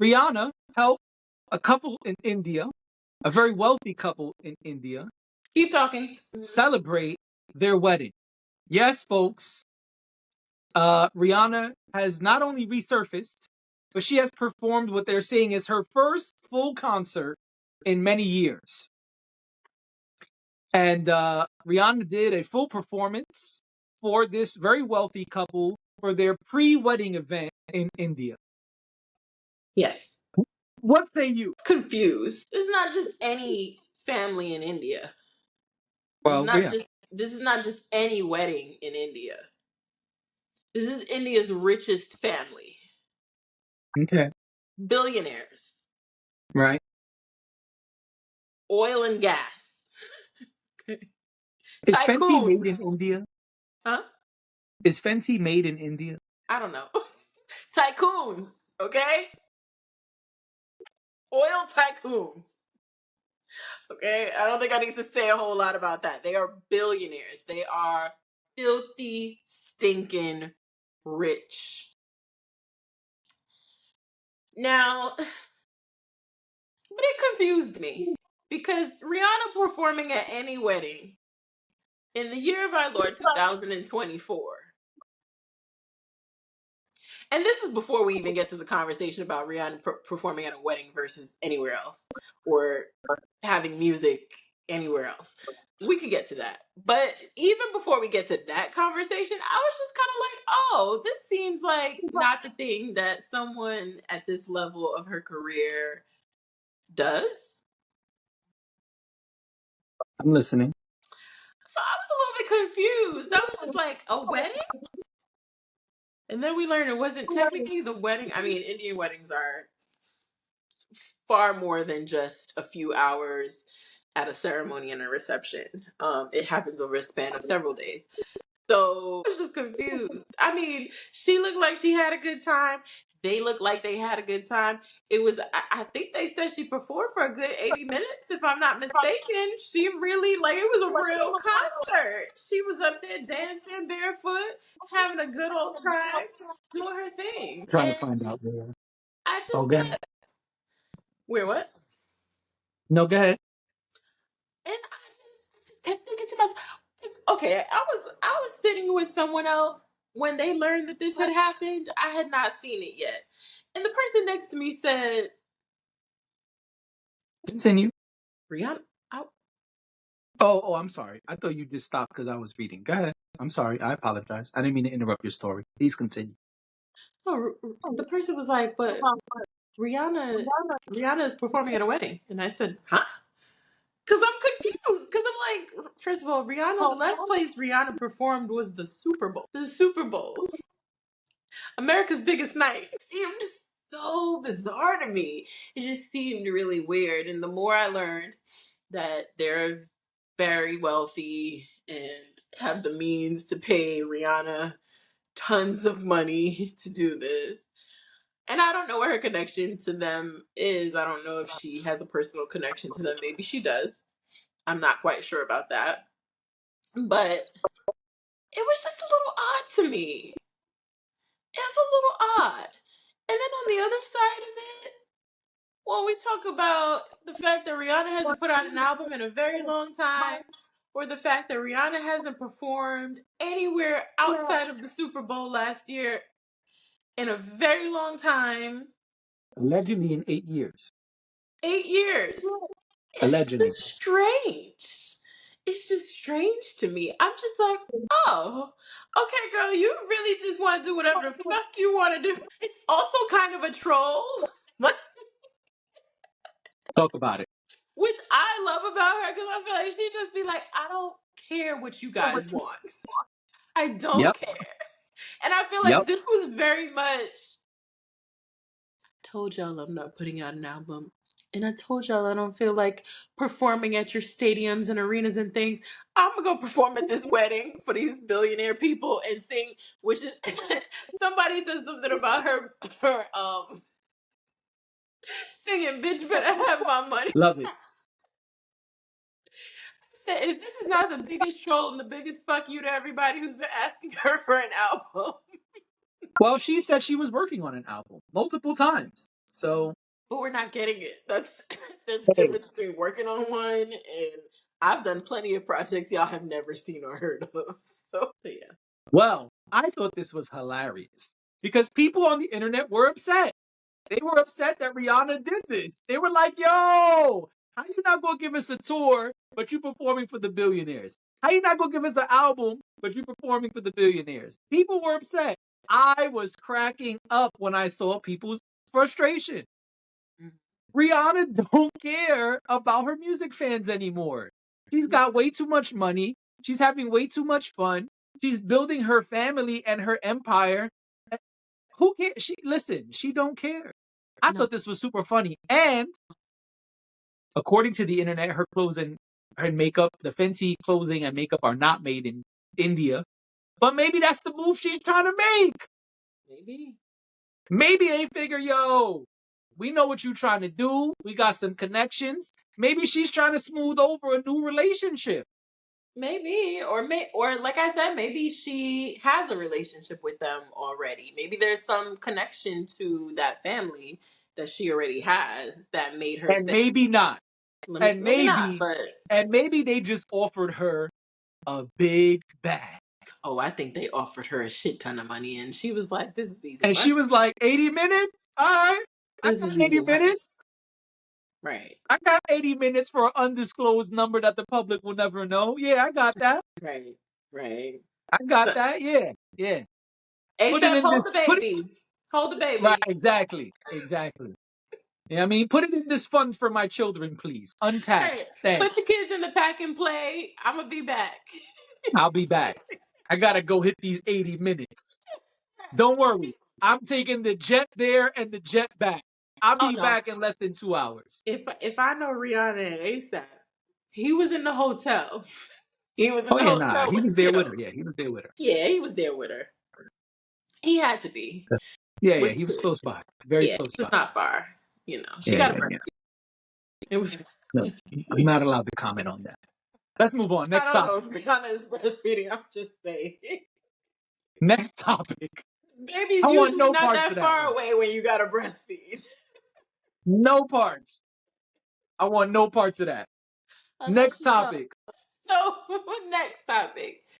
Rihanna helped a couple in India, a very wealthy couple in India, Keep talking. celebrate their wedding. Yes, folks, Rihanna has not only resurfaced, but she has performed what they're saying is her first full concert in many years. And Rihanna did a full performance for this very wealthy couple for their pre-wedding event in India. Yes. What say you? Confused. It's not just any family in India. Well, yeah. This is not just any wedding in India. This is India's richest family. Okay. Billionaires. Right. Oil and gas. Is Fenty Tycoons. made in India? Huh? Is Fenty made in India? I don't know. Tycoons. Okay? Oil tycoon. Okay? I don't think I need to say a whole lot about that. They are billionaires. They are filthy, stinking rich. Now, but it confused me because Rihanna performing at any wedding in the year of our Lord 2024. And this is before we even get to the conversation about Rihanna performing at a wedding versus anywhere else or having music anywhere else. We could get to that. But even before we get to that conversation, I was just kind of like, oh, this seems like not the thing that someone at this level of her career does. I'm listening. So I was a little bit confused. I was just like, a wedding? And then we learned it wasn't technically the wedding. I mean, Indian weddings are far more than just a few hours at a ceremony and a reception. It happens over a span of several days. So I was just confused. I mean, she looked like she had a good time. They looked like they had a good time. It was, I think they said she performed for a good 80 minutes, if I'm not mistaken. She really, like, it was a real concert. She was up there dancing barefoot, having a good old time, doing her thing. Trying to And find out where. I Oh, just go ahead. kept, where what? No, go ahead. And I just kept thinking to myself, okay, I was sitting with someone else when they learned that this had happened. I had not seen it yet. And the person next to me said, Continue. Rihanna, I, Oh, I'm sorry. I thought you just stopped because I was reading. Go ahead. I'm sorry. I apologize. I didn't mean to interrupt your story. Please continue. no, the person was like, but Rihanna is performing at a wedding. And I said, huh? Because I'm confused. Because I'm like, first of all, Rihanna, the last place Rihanna performed was the Super Bowl. The Super Bowl. America's biggest night. It seemed so bizarre to me. It just seemed really weird. And the more I learned that they're very wealthy and have the means to pay Rihanna tons of money to do this. And I don't know what her connection to them is. I don't know if she has a personal connection to them. Maybe she does. I'm not quite sure about that. But it was just a little odd to me. It's a little odd. And then on the other side of it, when we talk about the fact that Rihanna hasn't put out an album in a very long time, or the fact that Rihanna hasn't performed anywhere outside of the Super Bowl last year in a very long time, Allegedly in 8 years. 8 years, it's Allegedly. just strange. It's just strange to me. I'm just like, oh, okay, girl, you really just want to do whatever the fuck you want to do. It's also kind of a troll. Talk about it. Which I love about her because I feel like she just be like, I don't care what you guys want. I don't Yep. care. And I feel Yep. like this was very much told y'all I'm not putting out an album. And I told y'all I don't feel like performing at your stadiums and arenas and things. I'm gonna go perform at this wedding for these billionaire people and sing, which is somebody said something about her singing bitch better have my money. Love it. If this is not the biggest troll and the biggest fuck you to everybody who's been asking her for an album. Well, she said she was working on an album multiple times. So, But we're not getting it. That's there's a hey, difference between working on one and I've done plenty of projects y'all have never seen or heard of. So yeah. well, I thought this was hilarious because people on the internet were upset. They were upset that Rihanna did this. They were like, yo, how you not gonna give us a tour, but you performing for the billionaires? How you not gonna give us an album, but you performing for the billionaires? People were upset. I was cracking up when I saw people's frustration. Rihanna don't care about her music fans anymore. She's got way too much money. She's having way too much fun. She's building her family and her empire. Who cares? She listen. She don't care. I No, thought this was super funny. And according to the internet, her clothes and her makeup, the Fenty clothing and makeup are not made in India. But maybe that's the move she's trying to make. maybe. Maybe they figure, yo, we know what you're trying to do. We got some connections. Maybe she's trying to smooth over a new relationship. Maybe, or like I said, maybe she has a relationship with them already. Maybe there's some connection to that family that she already has that made her And say, maybe not. "Let me." And Maybe not, maybe but and maybe they just offered her a big bag. oh, I think they offered her a shit ton of money, and she was like, "This is easy And money. she was like, 80 minutes? All right. I This got is 80 easy money." minutes. Right, I got 80 minutes for an undisclosed number that the public will never know. Yeah, I got that. right, right. I got So, that. Yeah. Yeah. Put it ASAP, in hold this the put it baby, hold the right, baby. exactly. Exactly. Yeah, I mean, put it in this fund for my children, please. Right, Untaxed. put the Thanks. kids in the pack and play. I'm gonna be back. I'll be back. I gotta go hit these 80 minutes. Don't worry. I'm taking the jet there and the jet back. I'll Oh be no, back in less than 2 hours. if I know Rihanna and ASAP, he was in the hotel. He was in Oh the yeah, nah. hotel He was with there with them. her. Yeah, he was there with her. Yeah, he was there with her. He had to be Yeah, yeah, with he the was kids. close by. Very Yeah, close he was by. not far. You know, she Yeah, got a yeah, breast. yeah. It was. No, I'm not allowed to comment on that. Let's move on. I Next don't know topic. if Rihanna is breastfeeding. I'm just saying. Next topic. Baby's I want usually no not parts of that that far one. away when you got to breastfeed. No parts. I want no parts of that. Unless Next you know. topic. So, next topic.